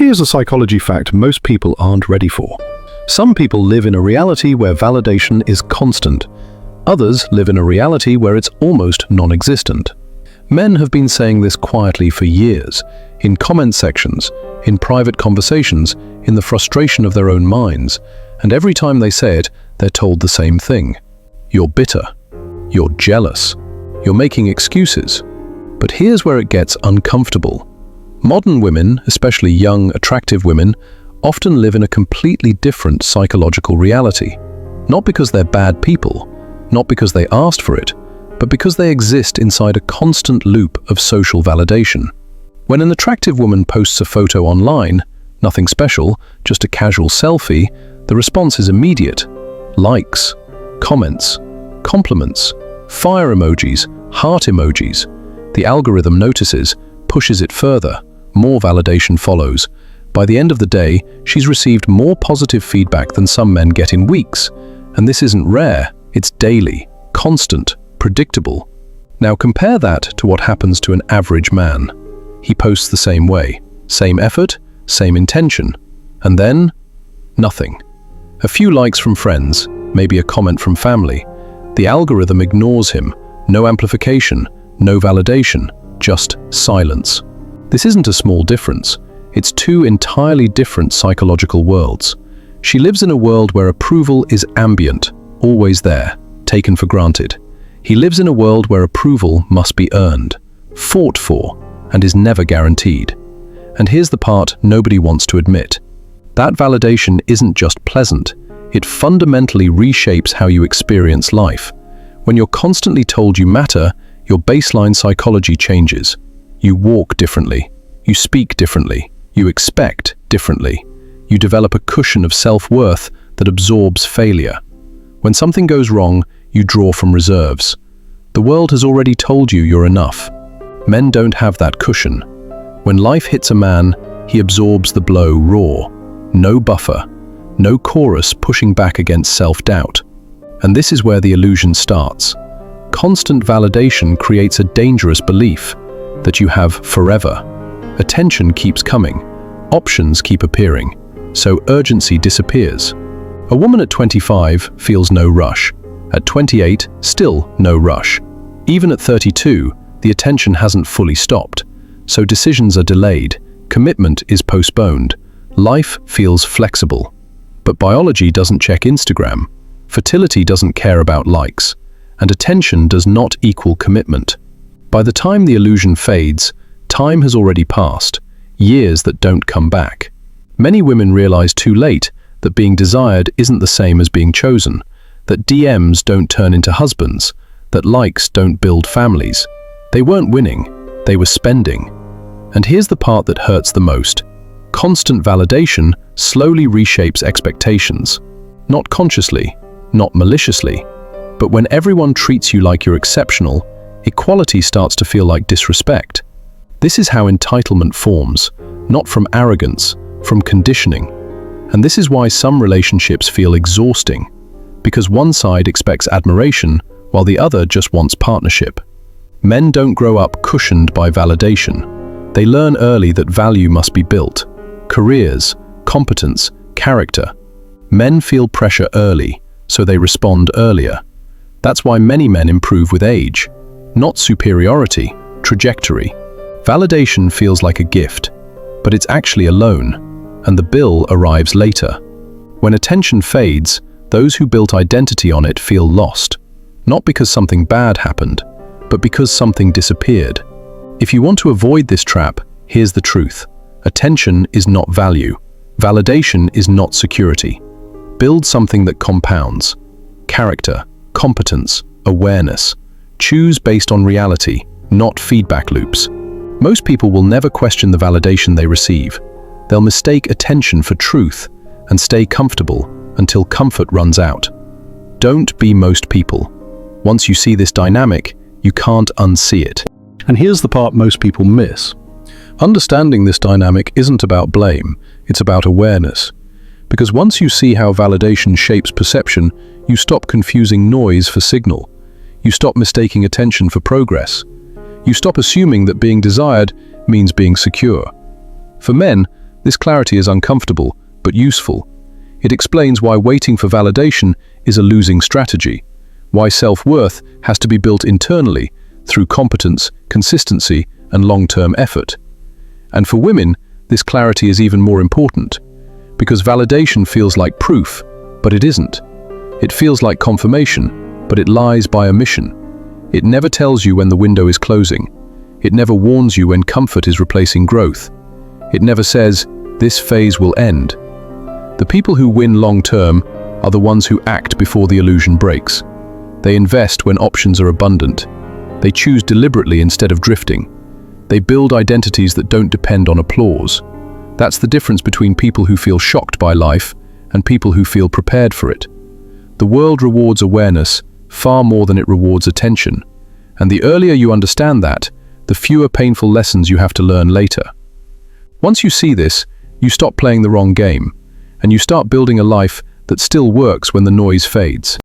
Here's a psychology fact most people aren't ready for. Some people live in a reality where validation is constant. Others live in a reality where it's almost non-existent. Men have been saying this quietly for years, in comment sections, in private conversations, in the frustration of their own minds, and every time they say it, they're told the same thing. You're bitter. You're jealous. You're making excuses. But here's where it gets uncomfortable. Modern women, especially young, attractive women, often live in a completely different psychological reality. Not because they're bad people, not because they asked for it, but because they exist inside a constant loop of social validation. When an attractive woman posts a photo online, nothing special, just a casual selfie, the response is immediate. Likes, comments, compliments, fire emojis, heart emojis. The algorithm notices, pushes it further. More validation follows. By the end of the day, she's received more positive feedback than some men get in weeks. And this isn't rare, it's daily, constant, predictable. Now compare that to what happens to an average man. He posts the same way, same effort, same intention. And then, nothing. A few likes from friends, maybe a comment from family. The algorithm ignores him. No amplification, no validation, just silence. This isn't a small difference. It's two entirely different psychological worlds. She lives in a world where approval is ambient, always there, taken for granted. He lives in a world where approval must be earned, fought for, and is never guaranteed. And here's the part nobody wants to admit. That validation isn't just pleasant. It fundamentally reshapes how you experience life. When you're constantly told you matter, your baseline psychology changes. You walk differently. You speak differently. You expect differently. You develop a cushion of self-worth that absorbs failure. When something goes wrong, you draw from reserves. The world has already told you you're enough. Men don't have that cushion. When life hits a man, he absorbs the blow raw. No buffer. No chorus pushing back against self-doubt. And this is where the illusion starts. Constant validation creates a dangerous belief that you have forever. Attention keeps coming. Options keep appearing. So urgency disappears. A woman at 25 feels no rush. At 28, still no rush. Even at 32, the attention hasn't fully stopped. So decisions are delayed. Commitment is postponed. Life feels flexible. But biology doesn't check Instagram. Fertility doesn't care about likes. And attention does not equal commitment. By the time the illusion fades, time has already passed, years that don't come back. Many women realize too late that being desired isn't the same as being chosen, that DMs don't turn into husbands, that likes don't build families. They weren't winning, they were spending. And here's the part that hurts the most. Constant validation slowly reshapes expectations. Not consciously, not maliciously, but when everyone treats you like you're exceptional, equality starts to feel like disrespect. This is how entitlement forms, not from arrogance, from conditioning. And this is why some relationships feel exhausting, because one side expects admiration while the other just wants partnership. Men don't grow up cushioned by validation. They learn early that value must be built. Careers, competence, character. Men feel pressure early, so they respond earlier. That's why many men improve with age. Not superiority, trajectory. Validation feels like a gift, but it's actually a loan, and the bill arrives later. When attention fades, those who built identity on it feel lost, not because something bad happened, but because something disappeared. If you want to avoid this trap, here's the truth. Attention is not value. Validation is not security. Build something that compounds. Character, competence, awareness. Choose based on reality, not feedback loops. Most people will never question the validation they receive. They'll mistake attention for truth and stay comfortable until comfort runs out. Don't be most people. Once you see this dynamic, you can't unsee it. And here's the part most people miss. Understanding this dynamic isn't about blame, it's about awareness. Because once you see how validation shapes perception, you stop confusing noise for signal. You stop mistaking attention for progress. You stop assuming that being desired means being secure. For men, This clarity is uncomfortable, but useful. It explains why waiting for validation is a losing strategy, why self-worth has to be built internally through competence, consistency, and long-term effort. And for women, this clarity is even more important, because validation feels like proof, but it isn't. It feels like confirmation, but it lies by omission. It never tells you when the window is closing. It never warns you when comfort is replacing growth. It never says, this phase will end. The people who win long-term are the ones who act before the illusion breaks. They invest when options are abundant. They choose deliberately instead of drifting. They build identities that don't depend on applause. That's the difference between people who feel shocked by life and people who feel prepared for it. The world rewards awareness far more than it rewards attention. And the earlier you understand that, the fewer painful lessons you have to learn later. Once you see this, you stop playing the wrong game, and you start building a life that still works when the noise fades.